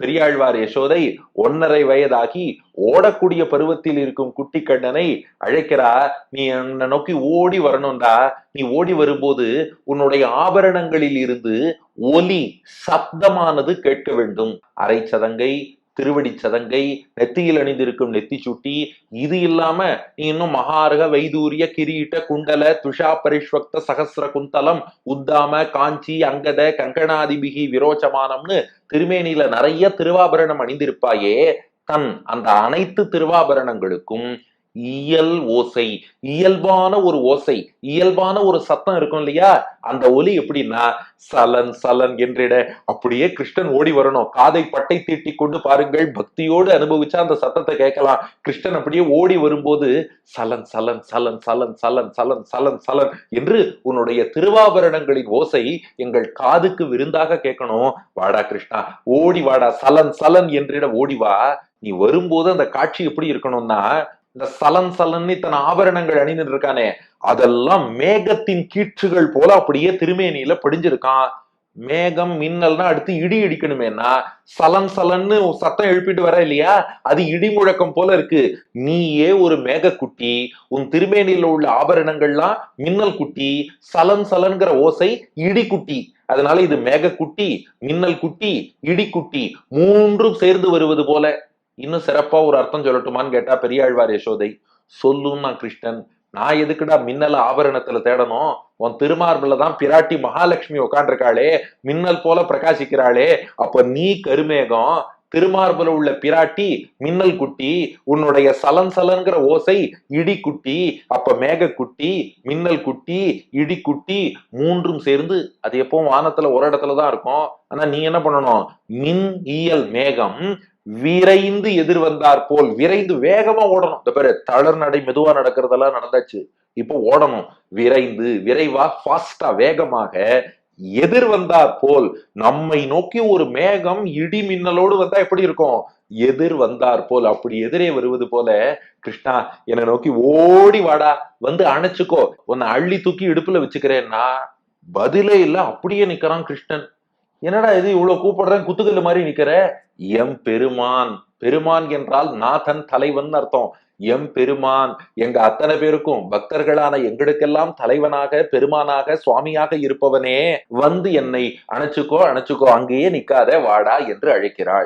பெரியாழ்வார் யசோதை 1.5 வயதாகி ஓடக்கூடிய பருவத்தில் இருக்கும் குட்டி கண்ணனை அழைக்கிறா. நீ என்னை நோக்கி ஓடி வரணும்டா. நீ ஓடி வரும்போது உன்னுடைய ஆபரணங்களில் இருந்து ஒலி சப்தமானது கேட்க வேண்டும். அரை சதங்கை, திருவடி சதங்கை, நெத்தியில் அணிந்திருக்கும் நெத்தி சுட்டி, இது இல்லாம நீ இன்னும் மகாரக, வைதூரிய, கிரீட்ட, குண்டல, துஷா பரிஷ்வக்த, சகசிர குந்தலம், உத்தாம, காஞ்சி, அங்கத, கங்கணாதிபிகி விரோச்சமானம்னு திருமேனியில நிறைய திருவாபரணம் அணிந்திருப்பாயே. அந்த அனைத்து திருவாபரணங்களுக்கும் இயல் ஓசை, இயல்பான ஒரு ஓசை, இயல்பான ஒரு சத்தம் இருக்கும் இல்லையா? அந்த ஒலி எப்படின்னா சலன் சலன் என்றிட அப்படியே கிருஷ்ணன் ஓடி வரணும். காதை பட்டை தீட்டி கொண்டு பாருங்கள், பக்தியோடு அனுபவிச்சா அந்த சத்தத்தை கேட்கலாம். கிருஷ்ணன் அப்படியே ஓடி வரும்போது சலன் சலன் சலன் சலன் சலன் சலன் சலன் சலன் என்று உன்னுடைய திருவாபரணங்களின் ஓசை எங்கள் காதுக்கு விருந்தாக கேட்கணும். வாடா கிருஷ்ணா, ஓடி வாடா, சலன் சலன் என்றிட ஓடி வா. நீ வரும்போது அந்த காட்சி எப்படி இருக்கணும்னா, இந்த சலன் சலன் தன் ஆபரணங்கள் அணிந்து இருக்கானே, அதெல்லாம் மேகத்தின் கீற்றுகள் போல அப்படியே திருமேனியில படிஞ்சிருக்கான். மேகம் மின்னல்னா அடுத்து இடி இடிக்கணுமேனா சலன் சலன்னு சத்தம் எழுப்பிட்டு வர இல்லையா, அது இடி முழக்கம் போல இருக்கு. நீயே ஒரு மேக குட்டி, உன் திருமேனியில உள்ள ஆபரணங்கள்லாம் மின்னல் குட்டி, சலன் சலன்கிற ஓசை இடி குட்டி. அதனால இது மேக குட்டி, மின்னல் குட்டி, இடி குட்டி, மூன்றும் சேர்ந்து வருவது போல. இன்னும் சிறப்பா ஒரு அர்த்தம் சொல்லட்டுமான்னு கேட்டா பெரியாழ்வார் யசோதை, சொல்லும் நான் கிருஷ்ணன், நான் எதுக்குடா மின்னல ஆபரணத்துல தேடணும்? உன் திருமார்பில்தான் பிராட்டி மகாலட்சுமி உட்காண்டிருக்காளே, மின்னல் போல பிரகாசிக்கிறாளே. அப்ப நீ கருமேகம், திருமார்புல உள்ள பிராட்டி மின்னல் குட்டி, உன்னுடைய சலன் சலன்கிற ஓசை இடி குட்டி. அப்ப மேக குட்டி, மின்னல் குட்டி, இடி குட்டி, மூன்றும் சேர்ந்து அது எப்பவும் வானத்துல ஒரு இடத்துலதான் இருக்கும். ஆனா நீ என்ன பண்ணணும்? மின் இயல் மேகம் விரைந்து எதிர் வந்தார் போல், விரைந்து வேகமா ஓடணும். இந்த பேரு தளர் நடை, மெதுவா நடக்கிறதெல்லாம் நடந்தாச்சு, இப்போ ஓடணும். விரைந்து, விரைவா, ஃபாஸ்டா, வேகமாக எதிர் வந்தார் போல். நம்மை நோக்கி ஒரு மேகம் இடி மின்னலோடு வந்தா எப்படி இருக்கும்? எதிர் வந்தார் போல், அப்படி எதிரே வருவது போல கிருஷ்ணா என்னை நோக்கி ஓடி வாடா, வந்து அணைச்சுக்கோ, உன்னை அள்ளி தூக்கி இடுப்புல வச்சுக்கிறேன்னா. பதிலே இல்ல, அப்படியே நிக்கிறான் கிருஷ்ணன். என்னடா இது இவ்வளவு கூப்பிடுறேன், குத்துக்கல்லு மாதிரி நிக்கிற? எம் பெருமான், பெருமான் என்றால் நாதன், தலைவன் அர்த்தம். எம் பெருமான், எங்க அத்தனை பேருக்கும் பக்தர்களான எங்களுக்கெல்லாம் தலைவனாக, பெருமானாக, சுவாமியாக இருப்பவனே, வந்து என்னை அணைச்சுக்கோ, அணைச்சுக்கோ, அங்கேயே நிக்காத, வாடா என்று அழைக்கிறாள்.